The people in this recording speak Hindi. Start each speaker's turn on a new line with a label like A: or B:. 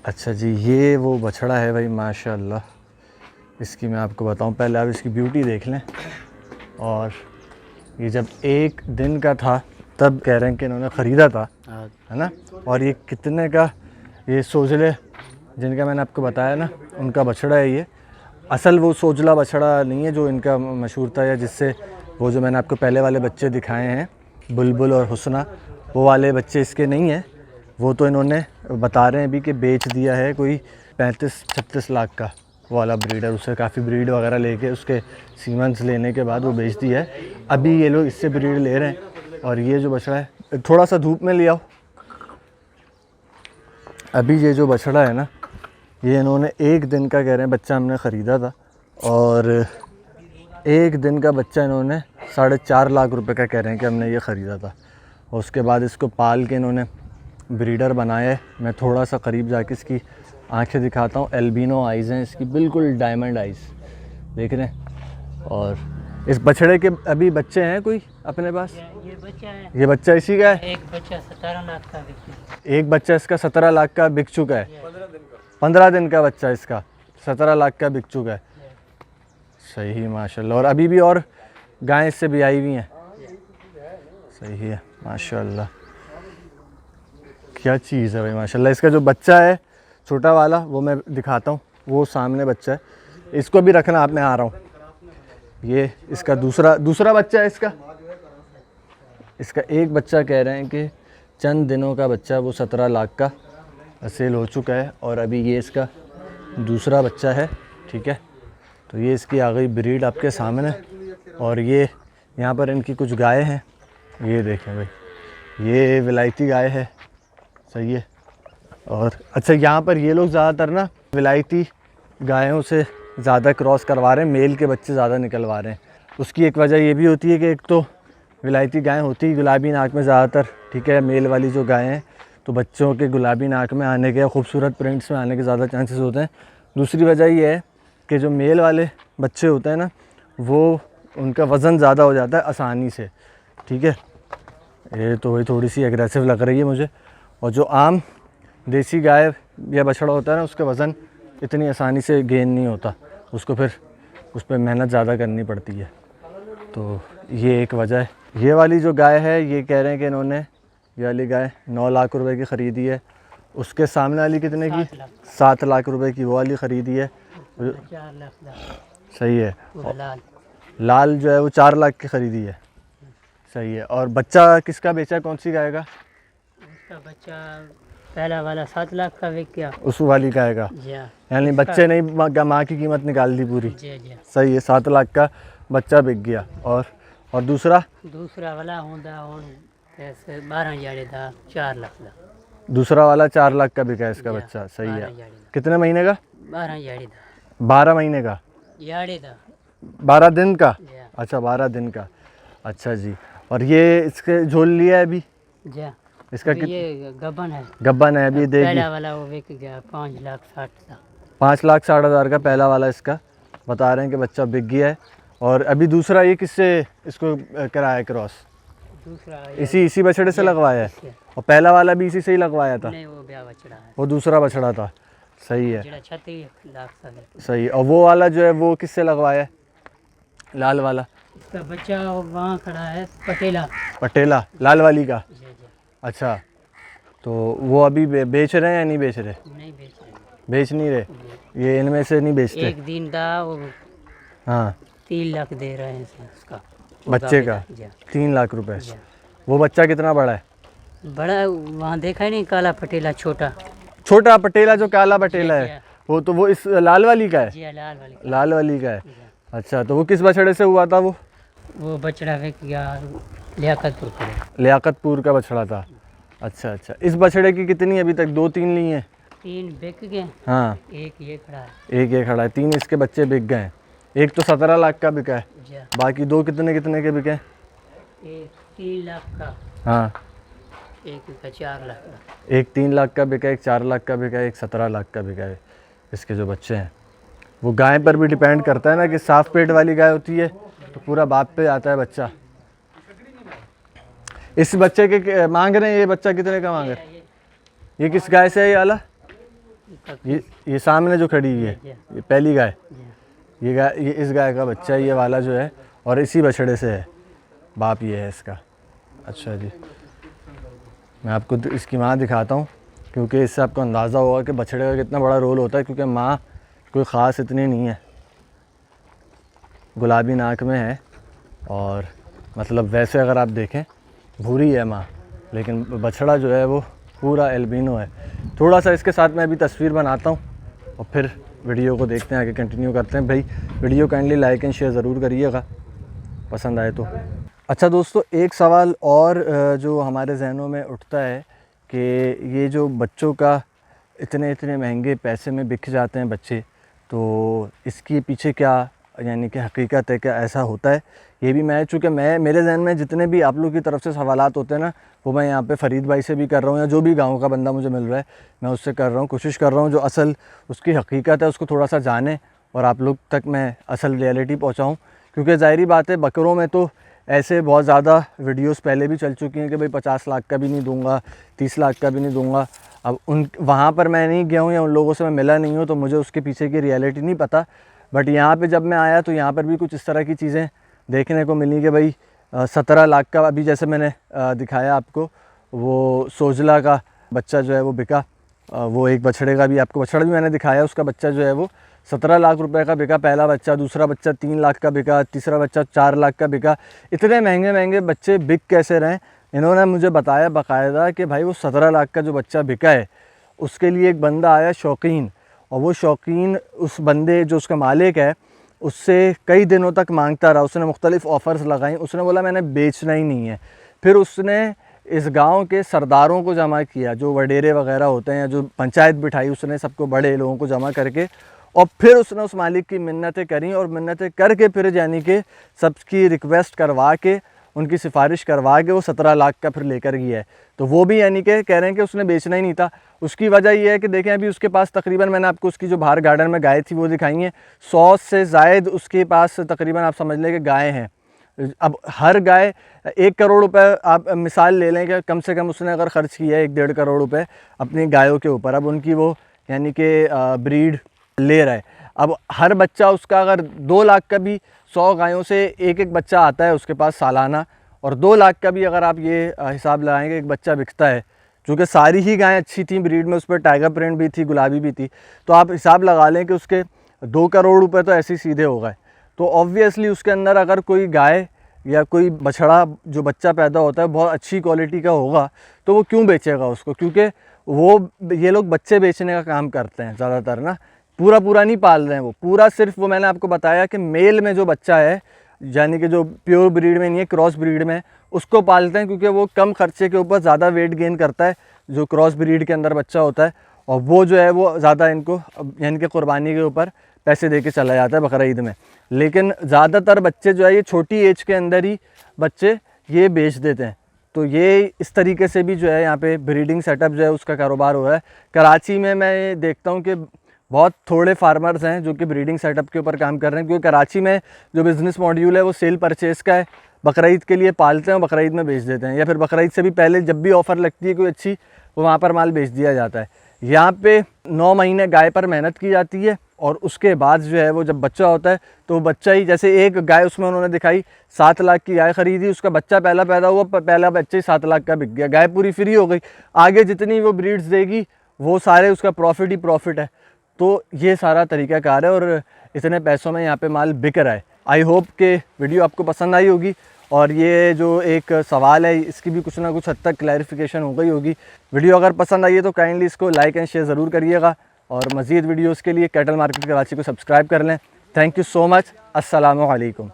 A: अच्छा जी, ये वो बछड़ा है भाई, माशाल्लाह। इसकी मैं आपको बताऊं, पहले आप इसकी ब्यूटी देख लें। और ये जब 1 दिन का था तब कह रहे हैं कि इन्होंने ख़रीदा था, है ना। और ये कितने का, ये सोजले जिनका मैंने आपको बताया ना, उनका बछड़ा है ये। असल वो सोजला बछड़ा नहीं है जो इनका मशहूर था, या जिससे वो जो मैंने आपको पहले वाले बच्चे दिखाए हैं, बुलबुल और हुस्ना, वो वाले बच्चे इसके नहीं हैं। वो तो इन्होंने बता रहे हैं अभी कि बेच दिया है कोई 35-36 लाख का वो वाला ब्रीडर। उससे काफ़ी ब्रीड वगैरह लेके उसके सीमेंट्स लेने के बाद वो बेच दिया है। अभी ये लोग इससे ब्रीड ले रहे हैं। और ये जो बछड़ा है, थोड़ा सा धूप में ले आओ। अभी ये जो बछड़ा है ना, ये इन्होंने 1 दिन का कह रहे हैं बच्चा हमने ख़रीदा था। और 1 दिन का बच्चा इन्होंने 4.5 लाख रुपए का कह रहे हैं कि हमने ये ख़रीदा था। और उसके बाद इसको पाल के इन्होंने ब्रीडर बनाया है। मैं थोड़ा सा करीब जाके इसकी आंखें दिखाता हूँ। एल्बिनो आइज़ हैं इसकी, बिल्कुल डायमंड आइज़, देख रहे हैं। और इस बछड़े के अभी बच्चे हैं कोई अपने पास?
B: ये बच्चा है,
A: ये बच्चा इसी का है।
B: एक बच्चा 17 लाख का बिक गया।
A: एक बच्चा इसका 17 लाख का बिक चुका है। 15 दिन का बच्चा इसका 17 लाख का बिक चुका है। सही, माशाल्लाह। और अभी भी और गायें इससे भी आई हुई हैं। सही है, माशाल्लाह। क्या चीज़ है भाई, माशाल्लाह। इसका जो बच्चा है छोटा वाला, वो मैं दिखाता हूँ, वो सामने बच्चा है। इसको भी रखना आप, मैं आ रहा हूँ। ये इसका दूसरा बच्चा है इसका। इसका एक बच्चा कह रहे हैं कि चंद दिनों का बच्चा, वो 17 लाख का सेल हो चुका है। और अभी ये इसका दूसरा बच्चा है, ठीक है। तो ये इसकी आ गई ब्रीड आपके सामने। और ये यहाँ पर इनकी कुछ गाय हैं, ये देखें भाई, ये विलायती गाय है। सही है। और अच्छा, यहाँ पर ये लोग ज़्यादातर ना विलायती गायों से ज़्यादा क्रॉस करवा रहे हैं, मेल के बच्चे ज़्यादा निकलवा रहे हैं। उसकी एक वजह ये भी होती है कि एक तो विलायती गायें होती गुलाबी नाक में ज़्यादातर, ठीक है। मेल वाली जो गायें हैं तो बच्चों के गुलाबी नाक में आने के, खूबसूरत प्रिंट्स में आने के ज़्यादा चांसेस होते हैं। दूसरी वजह ये है कि जो मेल वाले बच्चे होते हैं ना, वो उनका वज़न ज़्यादा हो जाता है आसानी से, ठीक है। ये तो वही थोड़ी सी एग्रेसिव लग रही है मुझे। और जो आम देसी गाय या बछड़ा होता है ना, उसका वज़न इतनी आसानी से गेन नहीं होता, उसको फिर उस पर मेहनत ज़्यादा करनी पड़ती है। तो ये एक वजह है। ये वाली जो गाय है, ये कह रहे हैं कि इन्होंने ये वाली गाय 9 लाख रुपए की ख़रीदी है। उसके सामने वाली कितने की? 7 लाख रुपए की वो वाली ख़रीदी है।
B: 4 लाख का।
A: सही है।
B: लाल
A: जो है वो 4 लाख की ख़रीदी है। सही है। और बच्चा किसका बेचा, कौन सी गाय का?
B: उसका बच्चा पहला वाला 7 लाख का बिक गया।
A: उस वाली गाय का, यानी बच्चे नहीं, माँ की कीमत निकाल दी पूरी। सही है, 7 लाख का बच्चा बिक गया। और दूसरा
B: वाला होता और ऐसे 12 था, 4 लाख का।
A: दूसरा वाला 4 लाख का बिका इसका बच्चा। सही है। कितने महीने का? 12 महीने का, 12 दिन का। अच्छा, 12 दिन का। अच्छा जी। और ये इसके झोल लिया है अभी? इसका
B: ये गब्बन है
A: अभी। देगी
B: पहला वाला वो बिक गया 5 लाख 60 का।
A: 5 लाख 60 हज़ार का पहला वाला इसका बता रहे हैं कि बच्चा बिक गया है। और अभी दूसरा ये किससे इसको कराया क्रॉस?
B: दूसरा
A: इसी बछड़े से लगवाया है। और पहला वाला भी इसी से ही लगवाया था?
B: नहीं, वो ब्याह बछड़ा है,
A: वो दूसरा बछड़ा था। सही है।
B: 36 लाख का।
A: सही है। और वो वाला जो है वो किससे लगवाया है, लाल वाला?
B: इसका बच्चा वहाँ खड़ा है,
A: पटेला लाल वाली का। अच्छा, तो वो अभी बेच रहे हैं या नहीं बेच रहे?
B: नहीं बेच रहे।
A: बेच नहीं रहे? ये इनमें से नहीं बेचते?
B: 1 दिन का वो
A: हाँ
B: 3 लाख दे रहे हैं उसका
A: बच्चे का। 3 लाख रुपए। वो बच्चा कितना बड़ा है?
B: बड़ा वहाँ देखा ही नहीं, काला पटेला
A: छोटा पटेला, जो काला पटेला है वो, तो वो इस लाल वाली का है? लाल वाली का है। अच्छा, तो वो किस बछड़े से हुआ था? वो
B: बछड़ा बिक गया
A: लियाकतपुर का बछड़ा था। अच्छा। इस बछड़े की कितनी अभी तक? 2-3 ली हैं?
B: 3 बिक गए।
A: हाँ,
B: एक ये खड़ा है।
A: 3 इसके बच्चे बिक गए। एक तो 17 लाख का बिका है, बाकी 2 कितने के बिके?
B: एक 3 लाख का।
A: हाँ,
B: एक का 4 लाख का।
A: एक 3 लाख का बिका, एक 4 लाख का बिका, एक 17 लाख का बिका है। इसके जो बच्चे हैं वो गाय पर भी डिपेंड करता है ना, कि साफ पेट वाली गाय होती है तो पूरा बाप पे आता है बच्चा। इस बच्चे के मांग रहे हैं, ये बच्चा कितने का मांग रहे हैं? ये किस गाय से है ये वाला? ये सामने जो खड़ी हुई है
B: जी।
A: ये पहली गाय,
B: जी।
A: ये गाय, ये इस गाय का बच्चा है ये वाला जो है, और इसी बछड़े से है, बाप ये है इसका। अच्छा जी, मैं आपको इसकी माँ दिखाता हूँ, क्योंकि इससे आपको अंदाज़ा होगा कि बछड़े का कितना बड़ा रोल होता है, क्योंकि माँ कोई ख़ास इतनी नहीं है, गुलाबी नाक में है, और मतलब वैसे अगर आप देखें भूरी है माँ, लेकिन बछड़ा जो है वो पूरा एल्बिनो है। थोड़ा सा इसके साथ मैं अभी तस्वीर बनाता हूँ और फिर वीडियो को देखते हैं, आगे कंटिन्यू करते हैं। भाई video kindly like and share ज़रूर करिएगा पसंद आए तो। अच्छा दोस्तों, एक सवाल और जो हमारे जहनों में उठता है कि ये जो बच्चों का इतने इतने महंगे पैसे में बिक जाते हैं बच्चे, तो इसके पीछे क्या यानी कि हकीकत है, क्या ऐसा होता है? ये भी मैं, चूँकि मेरे जहन में जितने भी आप लोग की तरफ से सवालात होते हैं ना, वो मैं यहाँ पे फ़रीद भाई से भी कर रहा हूँ, या जो भी गांव का बंदा मुझे मिल रहा है मैं उससे कर रहा हूँ, कोशिश कर रहा हूँ जो असल उसकी हकीकत है उसको थोड़ा सा जाने और आप लोग तक मैं असल रियलिटी पहुँचाऊँ। क्योंकि ज़ाहिरी बात है, बकरों में तो ऐसे बहुत ज़्यादा वीडियोस पहले भी चल चुकी हैं कि भाई 50 लाख का भी नहीं दूंगा, 30 लाख का भी नहीं दूंगा। अब वहाँ पर मैं नहीं गया हूँ या उन लोगों से मैं मिला नहीं हूँ, तो मुझे उसके पीछे की रियलिटी नहीं पता। बट यहाँ पे जब मैं आया तो यहाँ पर भी कुछ इस तरह की चीज़ें देखने को मिली कि भाई 17 लाख का, अभी जैसे मैंने दिखाया आपको, वो सोजला का बच्चा जो है वो बिका, वो एक बछड़े का भी आपको बछड़ा भी मैंने दिखाया, उसका बच्चा जो है वो 17 लाख रुपए का बिका पहला बच्चा, दूसरा बच्चा 3 लाख का बिका, तीसरा बच्चा 4 लाख का बिका। इतने महंगे महंगे बच्चे बिक कैसे रहे? इन्होंने मुझे बताया बाकायदा कि भाई वो 17 लाख का जो बच्चा बिका है उसके लिए एक बंदा आया शौकीन, और वो शौकीन उस बंदे जो उसका मालिक है उससे कई दिनों तक मांगता रहा, उसने मुख्तलिफ़ ऑफ़र्स लगाई, उसने बोला मैंने बेचना ही नहीं है। फिर उसने इस गांव के सरदारों को जमा किया, जो वडेरे वगैरह होते हैं, जो पंचायत बिठाई उसने, सबको बड़े लोगों को जमा करके, और फिर उसने उस मालिक की मिन्नतें करी, और मिन्नतें करके फिर यानी कि सबकी रिक्वेस्ट करवा के, उनकी सिफारिश करवा के वो 17 लाख का फिर लेकर गया है। तो वो भी यानी कि कह रहे हैं कि उसने बेचना ही नहीं था। उसकी वजह ये है कि देखें अभी उसके पास तकरीबन, मैंने आपको उसकी जो बाहर गार्डन में गाय थी वो दिखाई है, 100 से ज़ायद उसके पास तकरीबन आप समझ लें कि गायें हैं। अब हर गाय 1 करोड़ रुपए आप मिसाल ले लें कि कम से कम उसने अगर ख़र्च किया है 1-1.5 करोड़ रुपए अपनी गायों के ऊपर, अब उनकी वो यानी कि ब्रीड ले रहा है। अब हर बच्चा उसका अगर 2 लाख का भी 100 गायों से एक एक बच्चा आता है उसके पास सालाना, और 2 लाख का भी अगर आप ये हिसाब लगाएंगे एक बच्चा बिकता है, चूँकि सारी ही गायें अच्छी थी ब्रीड में, उस पर टाइगर प्रिंट भी थी, गुलाबी भी थी, तो आप हिसाब लगा लें कि उसके 2 करोड़ रुपए तो ऐसे ही सीधे हो गए। तो ऑब्वियसली उसके अंदर अगर कोई गाय या कोई बछड़ा जो बच्चा पैदा होता है बहुत अच्छी क्वालिटी का होगा, तो वो क्यों बेचेगा उसको? क्योंकि वो ये लोग बच्चे बेचने का काम करते हैं ज़्यादातर ना, पूरा नहीं पाल रहे हैं वो, पूरा सिर्फ वो मैंने आपको बताया कि मेल में जो बच्चा है यानी कि जो प्योर ब्रीड में नहीं है, क्रॉस ब्रीड में, उसको पालते हैं, क्योंकि वो कम खर्चे के ऊपर ज़्यादा वेट गेन करता है जो क्रॉस ब्रीड के अंदर बच्चा होता है, और वो जो है वो ज़्यादा इनको यानी कि कुर्बानी के ऊपर पैसे दे के चला जाता है बकरा ईद में। लेकिन ज़्यादातर बच्चे जो है ये छोटी एज के अंदर ही बच्चे ये बेच देते हैं। तो ये इस तरीके से भी जो है यहाँ पे ब्रीडिंग सेटअप जो है उसका कारोबार हो रहा है। कराची में मैं देखता हूँ कि बहुत थोड़े फार्मर्स हैं जो कि ब्रीडिंग सेटअप के ऊपर काम कर रहे हैं, क्योंकि कराची में जो बिज़नेस मॉड्यूल है वो सेल परचेज़ का है, बकरा ईद के लिए पालते हैं और बकरा ईद में बेच देते हैं, या फिर बकरा ईद से भी पहले जब भी ऑफ़र लगती है कोई अच्छी, वो वहाँ पर माल बेच दिया जाता है। यहाँ पे 9 महीने गाय पर मेहनत की जाती है, और उसके बाद जो है वो जब बच्चा होता है तो बच्चा ही, जैसे एक गाय उसमें उन्होंने दिखाई 7 लाख की गाय ख़रीदी, उसका बच्चा पहला पैदा हुआ, पहला बच्चा ही 7 लाख का बिक गया, गाय पूरी फ्री हो गई। आगे जितनी वो ब्रीड्स देगी वो सारे उसका प्रॉफिट ही प्रॉफिट है। तो ये सारा तरीक़ाकार है और इतने पैसों में यहाँ पे माल बिक रहा है। आई होप कि वीडियो आपको पसंद आई होगी, और ये जो एक सवाल है इसकी भी कुछ ना कुछ हद तक क्लैरिफिकेशन हो गई होगी। वीडियो अगर पसंद आई है तो काइंडली इसको लाइक एंड शेयर ज़रूर करिएगा, और मज़ीद वीडियोज़ के लिए कैटल मार्केट कराची को सब्सक्राइब कर लें। Thank you so much. अस्सलामु अलैकुम।